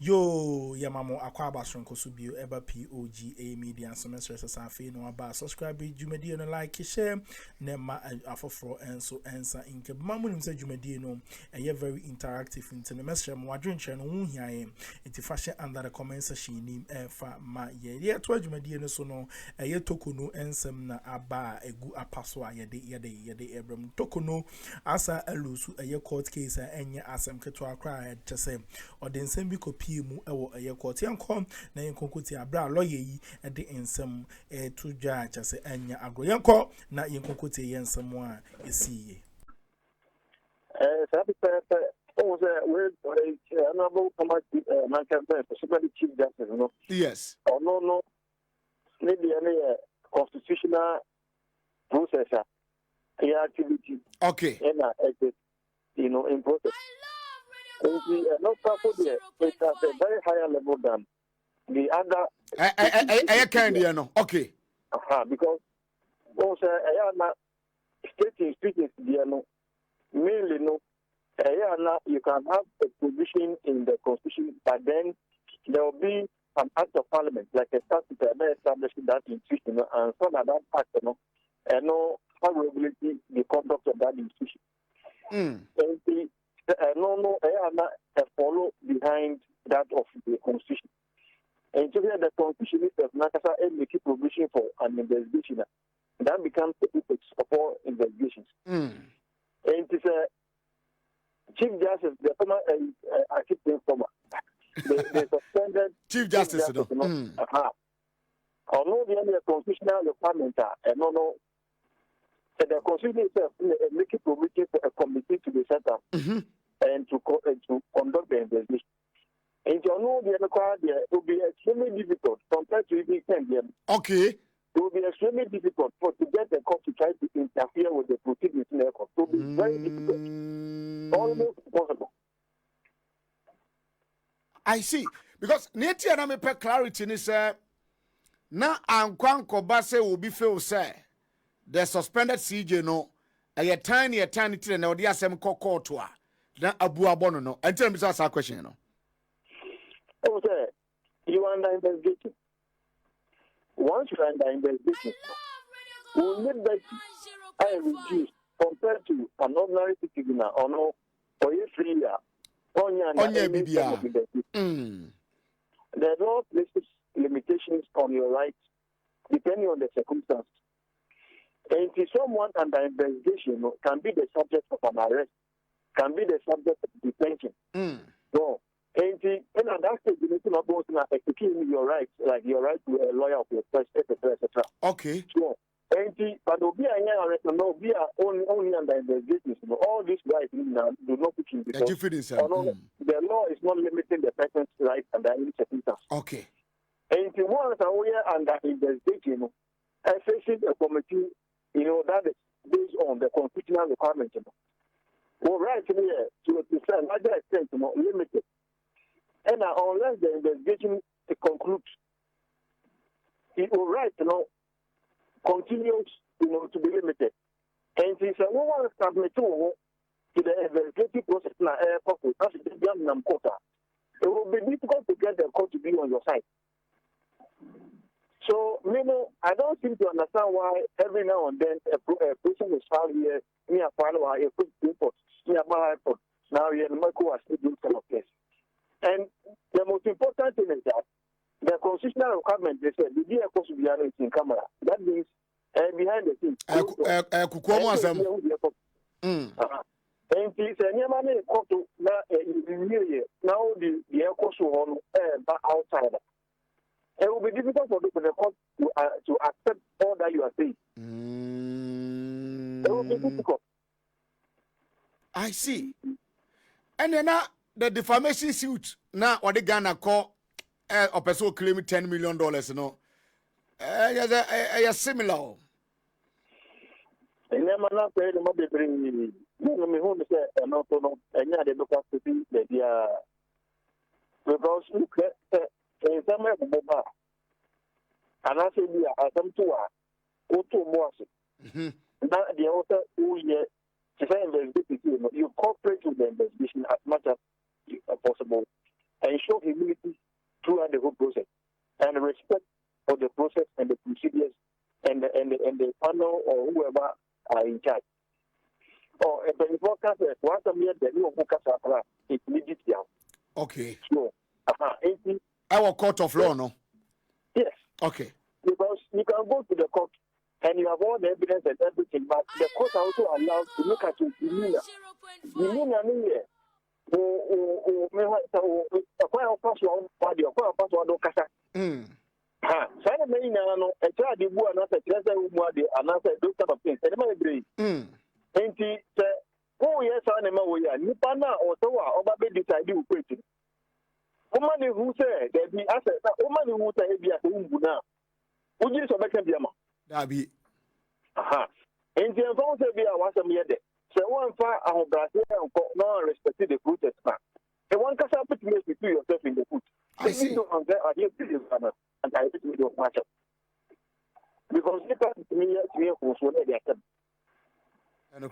Yo, Yamamo Aquaba Sonko Subio, Eba POG Media, and some extras as I feel no about subscribe, Jumedia, no like, share, Nema Afro, and so answer in Mamun said Jumedia, no, and you're very interactive into the message. Wadrin channel, here I am, into fashion under the comments section, name Fa Ma ye, 12 Jumedia, so no, a ye Torkono, and some na aba, a good apaswa, yade, Abram Torkono, asa a lusu, a ye court case, and ye asam Ketua cry, just say, or then send me copy. Mu ewo eye court yankom na yenkonkuti abra lawyer yi e de ensem to judge as enya agro yanko na yenkonkuti yensem a esiye sabi we honorable committee man campaign especially chief justice no yes no maybe any constitutional process activity okay in process. Not for the it's at a very higher level than the other. I can't hear no. Okay. Because also speaking mainly no. You can have a provision in the constitution, but then there will be an act of parliament, like a statute establishing that institution, and so that act, and no how regulate the conduct of that institution. I follow behind that of the constitution. And so the constitution is Nakasa make provision for an investigation. That becomes the purpose of all investigations. And it is a chief justice, the former acting former. The suspended chief justice. Although the constitutional requirement no. The constitution itself make it provision for a committee to be set up and to conduct the investigation. And you know the other it will be extremely difficult compared to the extent. Okay. It will be extremely difficult to get the court to try to interfere with the proceedings in the court. It will be very difficult. Almost impossible. I see. Because Neti and I make clarity is now I'm Base will be feel say. The suspended CJ no a tiny to the audience sem court to na abu abono no and tell me that's a question no. Oh sir, you are under investigation. Once you are under investigation, we will need that I reduce compared to an ordinary citizen or no or you free The law places limitations on your rights depending on the circumstances. And if someone under investigation can be the subject of an arrest, can be the subject of detention. So, and that stage, you need to not go to executing your rights, like your right to a lawyer of your choice, etc. Okay. So, and but be arrest, no, be only under investigation. All these rights do not put in because the law is not limiting the person's rights under any circumstance. Okay. And once we are under investigation, facing a committee. That is based on the constitutional requirement. Well, right here, to a larger extent, limited. And unless the investigation concludes, it will continues, to be limited. And it's a one submit to the investigative process. It will be difficult to get the court to be on your side. So, I don't seem to understand why every now and then a person is found here near Palo, a food import, near my airport. Now, you're in ECOWAS doing some of this. And the most important thing is that the constitutional requirement, they said, the ECOWAS will be in camera. That means behind the scenes. And it's a new money now the ECOWAS will outside. It will be difficult for the court to accept all that you are saying. It will be difficult. I see. And then the defamation suit now what the Ghana call a person claiming $10 million, similar. And then I say the mobile bring me home say no and yeah they look after the because look in some way and I say we are some two more that the author who here to say investigation you cooperate with the investigation as much as possible and show humility throughout the whole process, and respect for the process and the procedures and the panel or whoever are in charge. Or if the forecast is once a year, the new focus are it needs down. Okay. So, our court of law, no? Yes. Okay. Because you can go to the court and you have all the evidence and everything, but the court are also allowed to look at your demeanor. Demeanor means Sana many no a child the boy and a treasure and answer those type of things. And my brain. And he said, oh, yes, I am away. Nipana or Towa or Baby decided to quit it. Woman who said that the asset, woman who said, be at home now. Would you so make a diamond? That be. Aha. And the phone said, be a once a year. So one far our Brazil and no respected the fruit as far. And one can put yourself in the foot. I see. I hear this and I think we don't match up. Because you can't me who's one of the and the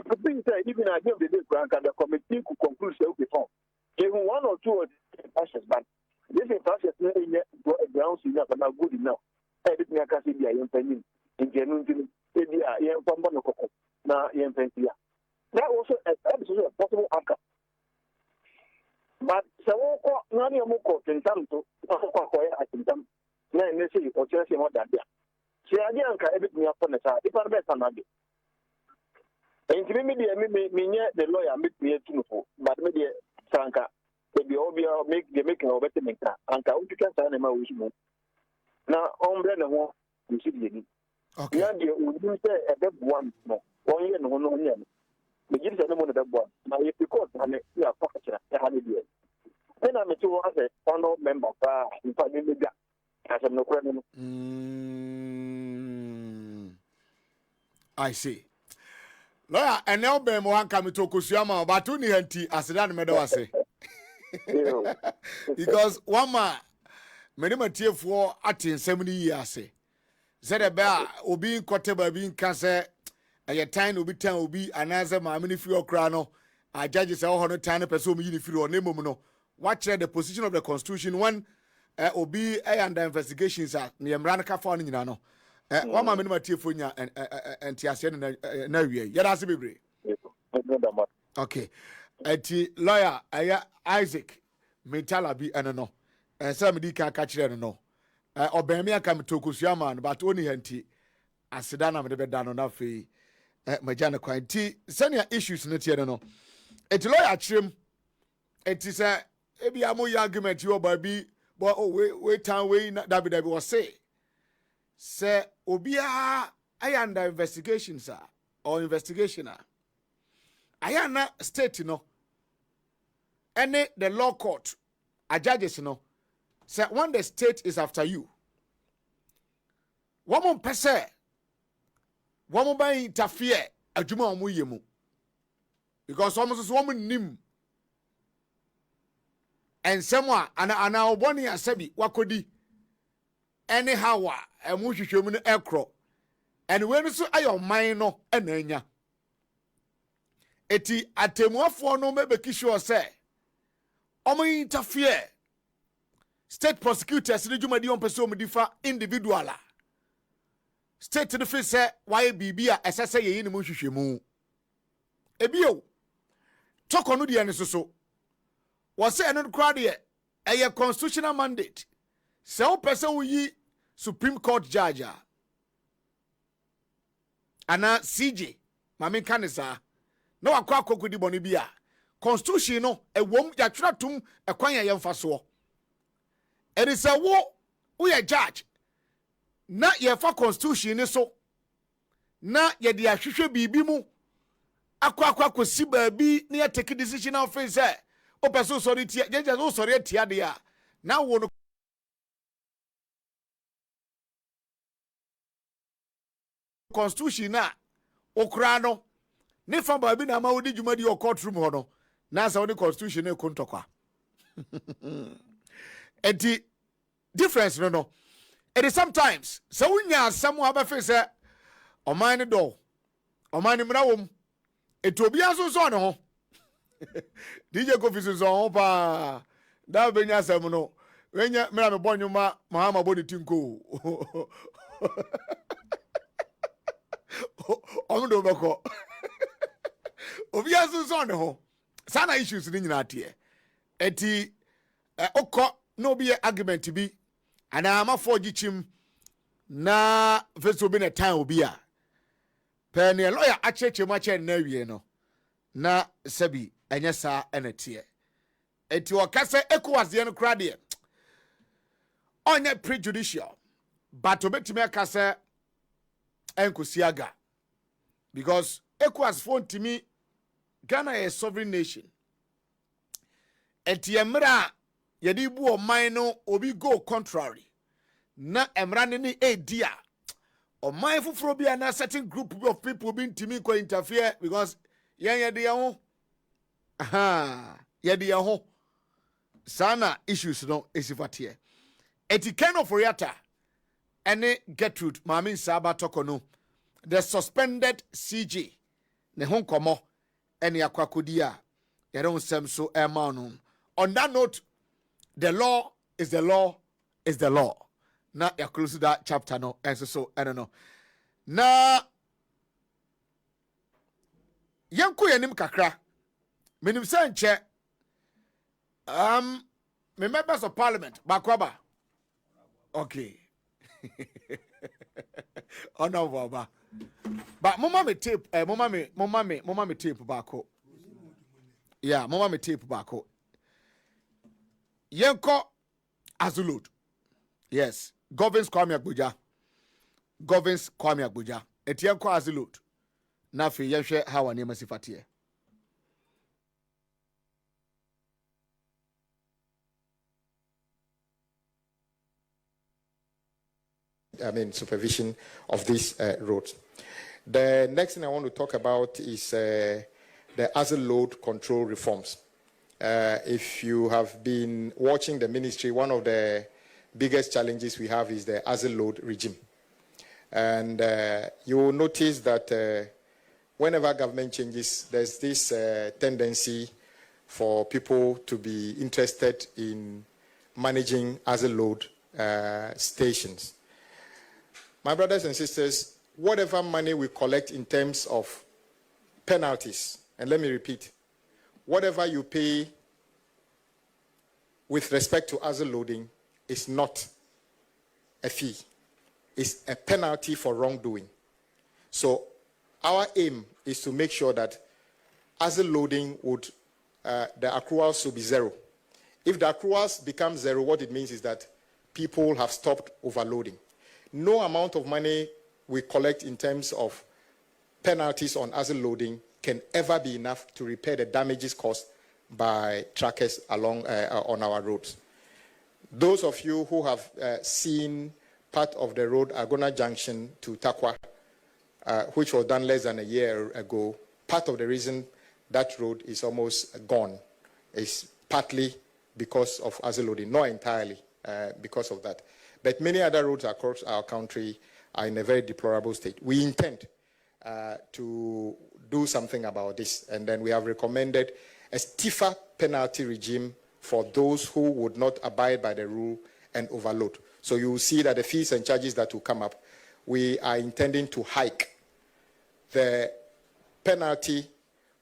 could be said, even I give the grant and the committee could conclude self before. Even one or two passions, but this is passions grounds enough and not good enough. Everything I can see the young penny in genuine young Pambo. Now, young penny. That also is absolutely a possible outcome. But so none of more in some to I think them. Then they say, or just what that. See, I didn't everything up on the side. If I'm better, and to me, the lawyer make me a too, but maybe Sanka, maybe all make the making of better maker, and you can sign him out with me. Now, on Brennan, you see, okay, you say a bad one, no, only and one on him. The gives a woman that one. Now, if you call you are pocket, a 100 years. Then I'm a 200 honor member of in family media as a no criminal. I see. Lawyer, and now be mo anka me to Kosiama, but uni henti asidan me do ase. Because one man many matiefo atin 70 years. Said about obi kote ba bi nka se aye time obi tan obi anaze ma amini fi okra no a judge say ho no tan person omi yini fi o nemom no what the position of the constitution when obi under investigations are ne mra ka fa no nyina no one man many matiefo nya entiase na wie yada se bebre. Okay. Eti lawyer aya Isaac Mentala bi eno no say me di kan ka kire no obemi aka me tokosia man but oni hanti aseda na me be da no na fe magana kwan ti senior issues no tie no eti lawyer chirem eti say ebi amoy argument you ba bi but wait time we dabi was say obia under investigations or investigation ayana state no any the law court a judges no say when the state is after you woman pese woman by interfere adwuma omo yemu because almost woman nim and someone ana oboni asabi wakodi anyhow emu hwehwemu no ekro and when so ayo man no enanya eti atemuafo no mebeki sure say omo interfere state prosecutors ni jumadi on person difa individual state the face say why bibia esese ye ni mu hwehwemu ebio Torkono de ene so was say eno crowd here a constitutional mandate say o person we yi Supreme Court judge ana CJ mame kanisa na wakwa akokudi boni bia constitution no ewom ya twratum ekwan ya yemfa so it is a we a judge na ye fa constitution ni so na ye de ahwehwe bibi mu akwa kosi baabi na ye take decision of face o person sorry tie je so sorry tie de a na wo no constitution na okra no ne fa baabi na ma wodi dwumadi o courtroom ho no na sa wodi constitution e kontokwa enti difference no it is sometimes so unya someone aba face o man ne do o man ne mrawom etobia so so no ho DJ Kofi so ho pa da benya sem no wenya mera me bonyuma Mahama body tinko omudo beko obi azu so ne ho sana issues ni nyina tie eti okọ no be argument bi ana ama foji chim na feso bi na time obi a pe ne lawyer acheche ma che na wie no na sabi enye sa enetie eti wakase ECOWAS ye no kra de onye prejudicial but obetime akase enkosiaga because ECOWAS phone to me Ghana is a sovereign nation eti emra yedi bu o man no obi go contrary na emra ne edia o man fufuro bia na certain group of people being to me ko interfere because yede ho aha yede ho sana issues no esifate eti Keno Foriata ene Gertrude Mami Saba Torkono the suspended CG ne hon komo ene akwakodia yere onsem so emanu. On that note, the law is the law is the law. Na ya close that chapter no and so I don't know. Na yanku yanim kakra menim se nche me members of parliament bakwaba okay ono baba but mama me tape mama me tape bako yeah mama me tape bako yenko azulud yes Gov't Kwame Agboja etienko azulud na fe yenhwe hawa ne masifate supervision of these roads. The next thing I want to talk about is the asset load control reforms. If you have been watching the ministry, one of the biggest challenges we have is the asset load regime. And you will notice that whenever government changes, there's this tendency for people to be interested in managing asset load stations. My brothers and sisters, whatever money we collect in terms of penalties, and let me repeat, whatever you pay with respect to asset loading is not a fee. It's a penalty for wrongdoing. So our aim is to make sure that asset loading would, the accruals should be zero. If the accruals become zero, what it means is that people have stopped overloading. No amount of money we collect in terms of penalties on asset loading can ever be enough to repair the damages caused by trackers along on our roads. Those of you who have seen part of the road Agona Junction to Takwa, which was done less than a year ago, part of the reason that road is almost gone is partly because of asset loading, not entirely because of that. But many other roads across our country are in a very deplorable state. We intend to do something about this, and then we have recommended a stiffer penalty regime for those who would not abide by the rule and overload. So you will see that the fees and charges that will come up, we are intending to hike the penalty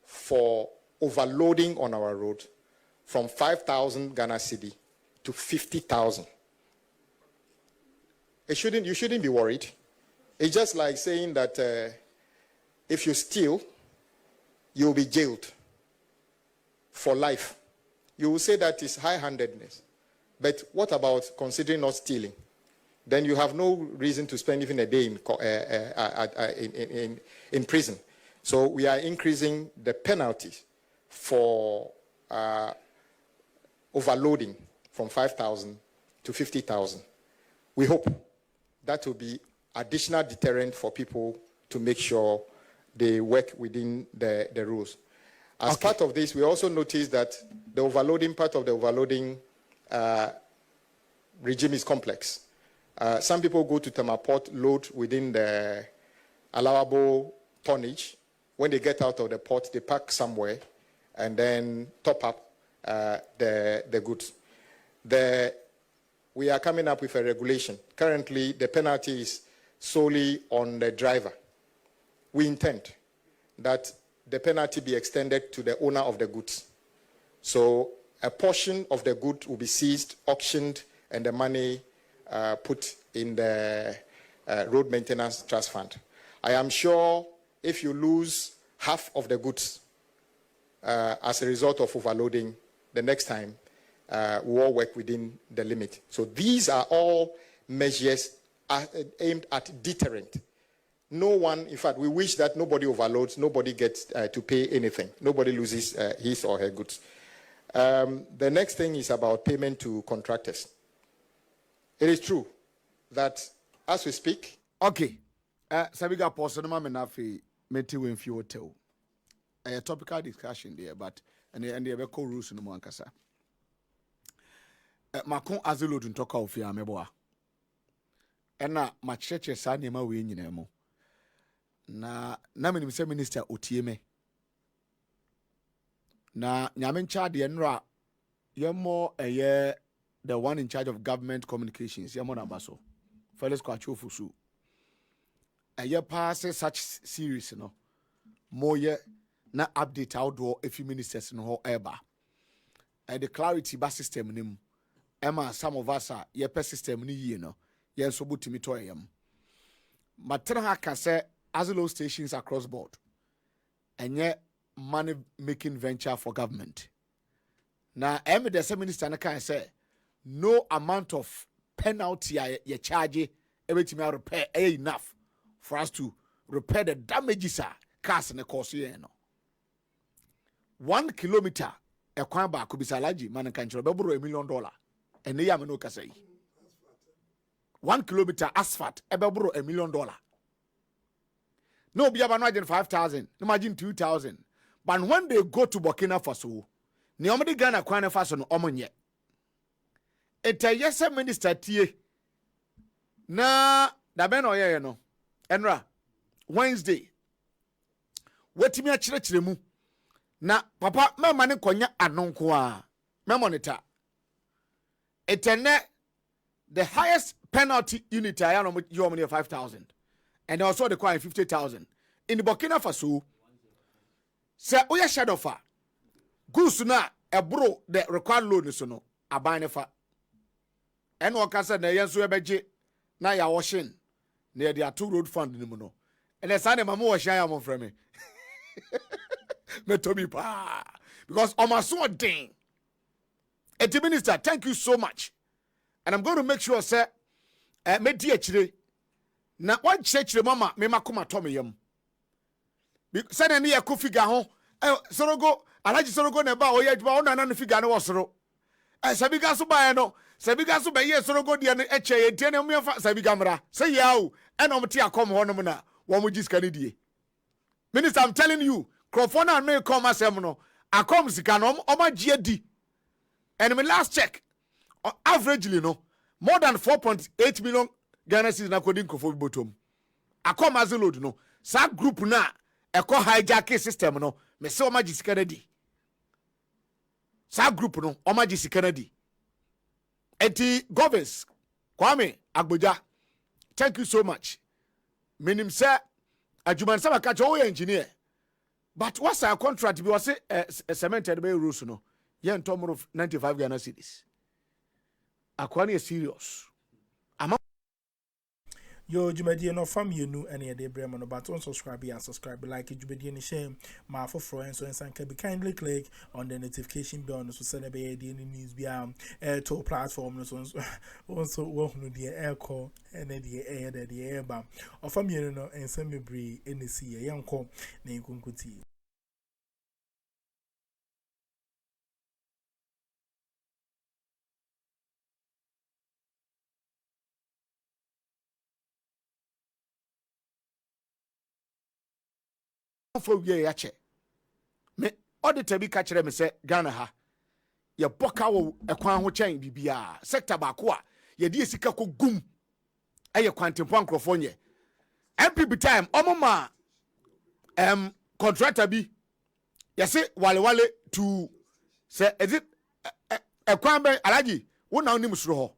for overloading on our road from 5,000 Ghana cedi to 50,000. You shouldn't be worried. It's just like saying that if you steal, you'll be jailed for life. You will say that is high-handedness. But what about considering not stealing? Then you have no reason to spend even a day in prison. So we are increasing the penalties for overloading from 5,000 to 50,000. We hope that will be additional deterrent for people to make sure they work within the rules. As part of this, we also noticed that the overloading part of the overloading regime is complex. Some people go to Tamaport, load within the allowable tonnage. When they get out of the port, they park somewhere and then top up the goods. we are coming up with a regulation. Currently, the penalty is solely on the driver. We intend that the penalty be extended to the owner of the goods. So a portion of the good will be seized, auctioned, and the money put in the road maintenance trust fund. I am sure if you lose half of the goods as a result of overloading, the next time we all work within the limit. So these are all measures aimed at deterrent. No one, in fact, we wish that nobody overloads, nobody gets to pay anything. Nobody loses his or her goods. The next thing is about payment to contractors. It is true that as we speak... Okay. Sabiga Posonoma Menafi, Meti Winfi Hotel. A topical discussion there, but and the Beko rules in the Moankasa. Macon Azulu to talk of Yameboa. And now, my church is Sani Mawi in Nemo. Na Namin Minister Utieme. Na Nyamin Chad Yenra, Yamo a year, the one in charge of government communications, Yamona Basso, Felix Kwachofusu. A year passes such series, you know, more year na update outdoor a few ministers in whole ever. And the clarity bus system nim, Emma, some of us are ye per system ni you know, yen so good to me to Matana can say as low stations across board, and yet money making venture for government. Now, Emma the same minister can say no amount of penalty ye charge everything I repair enough for us to repair the damages cars in the course here. 1 kilometer a kwamba could be salaji man can $1 million and they am no kasai. 1 kilometer asphalt ebebro $1 million. No be about 5,000, imagine 2,000. But when they go to Burkina Faso, Niomadi Ghana Kwana Faso no omonye. Eta yesa minister tie na da ben oye no. Enra Wednesday wetimi a chire mu na papa mama ne konya anonko a me monitor etene the highest penalty unit I am you money 5,000 and also the coin 50,000 in the Burkina Faso se oya shadow fa goose na ebro the required loan so no aban ne fa eno okasa na yenso ebeje na ya washing near the two road fund in the mono. And the son of Mamu was shy among from me. Because on my sword ding. The minister, thank you so much. And I'm going to make sure, sir, me dear chile. Now, one church, mama, me makuma Tommy yum. Send any a coffee gahon. Sorogo, I like Sorogo neba, or yet, but on figure no soro. Sabigasu by no. Sabigasu by yes, Sorogo, the eche, tenome Sabigamra. Say yao. And Omatia come honomuna, one with this Canadian. Minister, I'm telling you, Crofona may come as Semono. I come Sikanom, Oma GD. And my last check, averagely, no, more than 4.8 million Ghana cedis na coding for bottom. I come as a load, no. Sa group na, a co hijack system, no, me so much is Kennedy. Sa group, no, Omagisi Kennedy. Eti Gov't, Kwame, Agboja. Thank you so much. Minim say Ajuman Sama catch all engineer. But what's our contract? We was a cemented by rules no. Yen tomorrow of 95 Ghana cedis. Akwani is serious. Yo, Jumedi no fam you know any day bremo no but on subscribe and subscribe like Jumedi ni shame my for friends so and can be kindly click on the notification bell no so send be the news be to platform no so also wo no the air call and the air bam of fam you know and send me bre any see yanko na nkunkuti for we yache me auditor bi ka kire me se Ghana ha ye boka wo ekwan ho chen bibia sector ba ko a ye di esika ko gum eye kwantempo ankrofo nye MPB time omoma contractor bi ye se wale to say is it ekwan be alaji wo na onim soro ho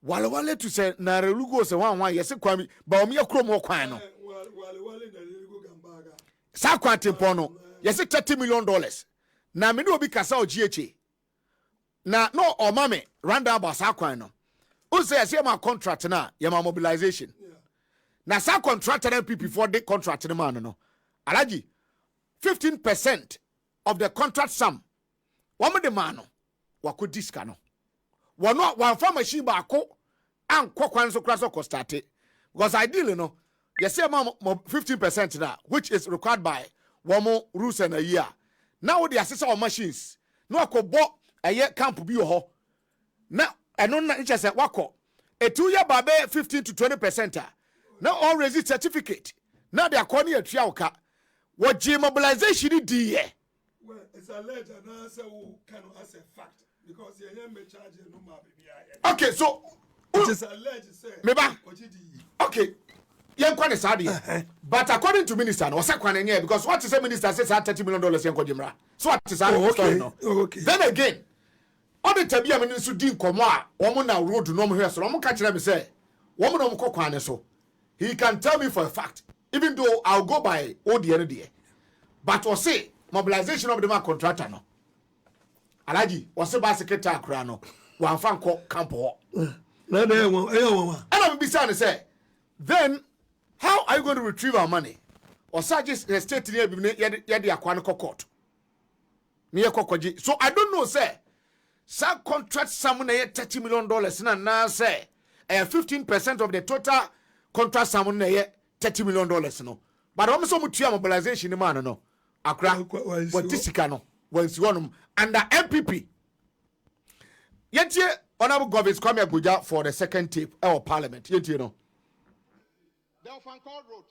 wale to say na relugo se wan yesi kwami Bawumia Akroma kwan no wale na relugo gambaga sa kwan tempo no yesi $30 million na me no obi kasa o GH na no o mame randa ba sa kwan no o say yesi ma contract na ye ma mobilization na sa contract na MPP for the contract na man no alaji 15% of the contract sum one the man no wako diska no one farm machine ba ko an kwakwan so kraso ko start because ideally no you say 15% na which is required by one rules and a year now the assessor of machines no akobo eye camp bi ho na eno na nche se wako a 2 year babe 15 to 20% now already certificate now they are calling a trial what mobilization di ye well it's alleged and answer who can as a fact because you may charge no ma baby okay so it is alleged say meba okay yen kwa ne sade but according to minister no say kwan ne because what is say minister says $30 million yen kwa jimra so what is that story no okay then again all the tabia me nso di nkomo a wo na road no mo hwe so mo ka kire me say wo mo no mo kokwan ne so he can tell me for a fact even though I'll go by all the end there but we say mobilization of the man contractor no alaji we say ba secretary akra no wan fa nko camp ho na dey won and I'm beside say then how are you going to retrieve our money or suggest the state near be ye dey akwa no court me ye kokoji so I don't know say some contract sum na $30 million na say 15% of the total contract sum na ye $30 million no but almost mutua mobilization man no akra what disika no was one under MPP yentie honorable Gov't come Abuja for the second tape of parliament yentie no the Ofankor Road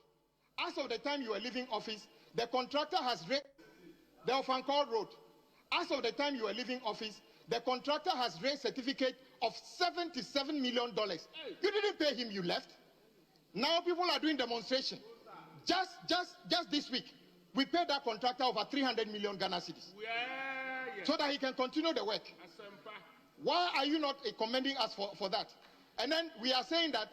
as of the time you were leaving office the contractor has raised the Ofankor Road as of the time you were leaving office the contractor has raised certificate of $77 million. You didn't pay him, you left. Now people are doing demonstration. Just this week, we paid that contractor over 300 million Ghana cedis so that he can continue the work. Why are you not commending us for that? And then we are saying that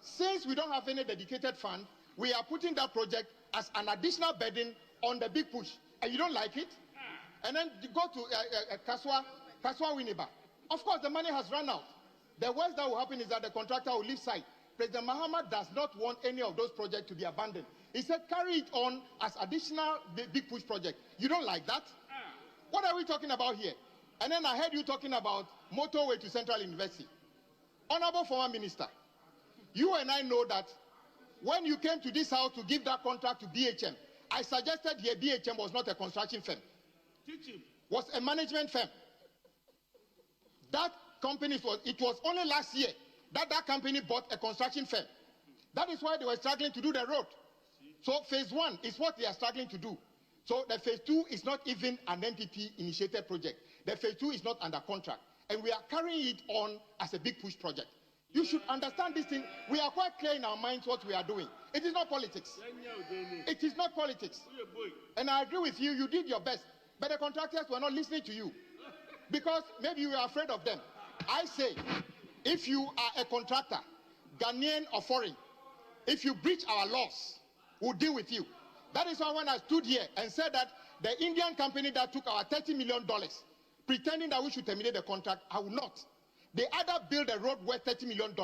since we don't have any dedicated fund, we are putting that project as an additional burden on the big push. And you don't like it? And then you go to Kaswa Winneba. Of course, the money has run out. The worst that will happen is that the contractor will leave site. President Mahama does not want any of those projects to be abandoned. He said carry it on as additional big push project. You don't like that? What are we talking about here? And then I heard you talking about motorway to Central University. Honorable former minister, you and I know that when you came to this house to give that contract to BHM, I suggested here BHM was not a construction firm. Was a management firm. That company, it was only last year that company bought a construction firm. That is why they were struggling to do the road. So phase 1 is what they are struggling to do. So the phase 2 is not even an NPP initiated project. The phase 2 is not under contract. And we are carrying it on as a big push project. You should understand this thing. We are quite clear in our minds what we are doing. It is not politics. It is not politics. And I agree with you, you did your best. But the contractors were not listening to you. Because maybe you were afraid of them. I say, if you are a contractor, Ghanaian or foreign, if you breach our laws, we'll deal with you. That is why when I stood here and said that the Indian company that took our $30 million, pretending that we should terminate the contract, I will not. They either build a road worth $30 million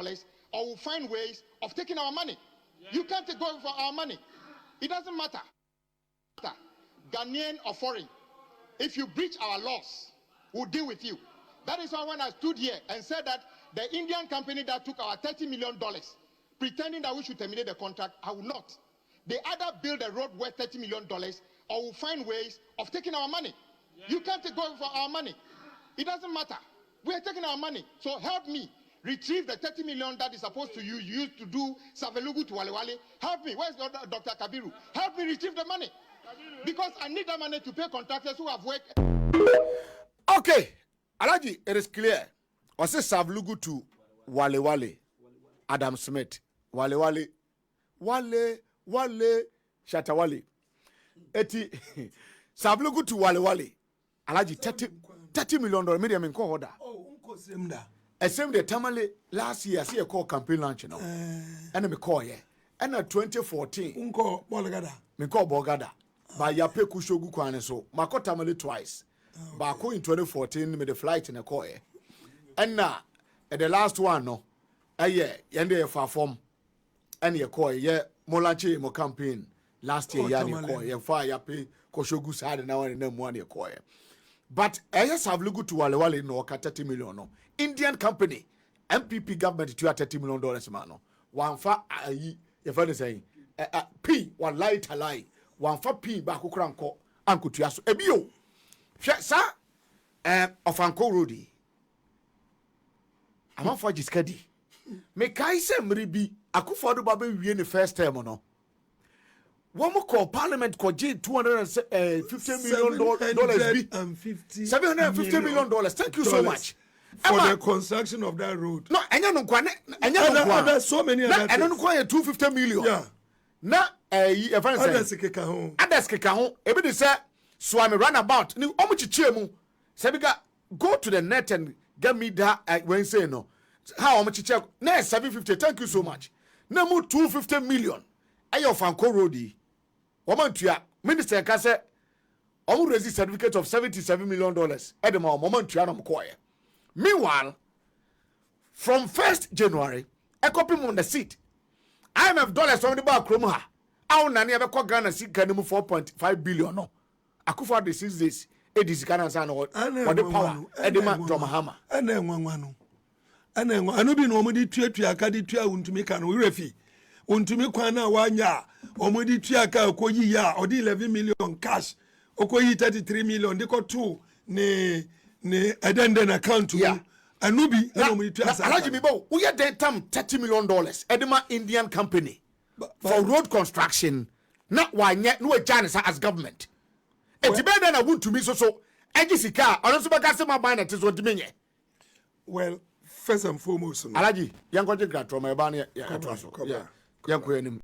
or will find ways of taking our money. You can't go for our money. It doesn't matter. Ghanaian or foreign, if you breach our laws, we'll deal with you. That is why when I stood here and said that the Indian company that took our $30 million, pretending that we should terminate the contract, I will not. They either build a road worth $30 million or will find ways of taking our money. You can't go for our money. It doesn't matter. We are taking our money. So help me retrieve the $30 million that is supposed to use to do Savelugu to Walewale. Help me. Where's Dr. Kabiru? Help me retrieve the money. Because I need that money to pay contractors who have worked. Okay, Alaji, it is clear. I say Savelugu to Walewale, Adam Smith, Walewale, Wale, Shatawale. Eti Savelugu to Walewale. Alaji $30 million medium in order. Oh, unko semda. same the tamale last year see a call campaign launch now and me call ye and 2014 unko bolgada me call bogada ba ya pe kushogu kwane so mako tamale twice ba ko in 2014 me the flight in a call ye and na the last one no yende ye fa form and ye call ye mo launch mo campaign last year ya ni call ye fa ya pe kushogu side na one na mo an ye call ye but yes have look to wale no ka 30 million no Indian company MPP government to $30 million man no one fa ayi ye fa say p one light lie one fa p ba ko kra nko anko tua so ebio hwe sa of anko roadi ama for jiskadi me kai se mribi Akuffo do ba wie ne first term no one more call parliament called $250 million $750 million. Thank you so much for the construction of that road. No, there's so many other things. I don't require $250 million. Yeah. Na others keka ho. Ebi de say swami runabout. Ni omuchi chemu. Sabiga go to the net and get me that when say no. How omuchi check? Na 750. Thank you so much. Na mu $250 million. Ayo fanko roadi. Woman tuya minister ka say omu raise certificate of $77 million. Edema woman tuya no mkoye. Meanwhile, from 1st January, a copy on the seat. IMF dollars from the Akroma. Our nanny ever called Ghana seat can move 4.5 billion. No, Akuffo the 6 days. It is Ghana san or the power. Edema from Mahama. And then one. And then I know be no modi tuya kadi tuya untumi kan we refi. Untumi kwana wanya. Omodi tuya ka okoyi ya odi 11 million cash. Okoyi 33 million. They got 2 ne addendum account to anubi omodi tuya sa. Alaji bibo, we had that time $30 million. Edema Indian company for road construction. Not why yet no chance as government. It's better than I would to me so. Ejisika, also bakase ma buy na tiso dimenye. Well, first and foremost, Alaji, yango je gratro ma ba na ya traso. Yanko enim.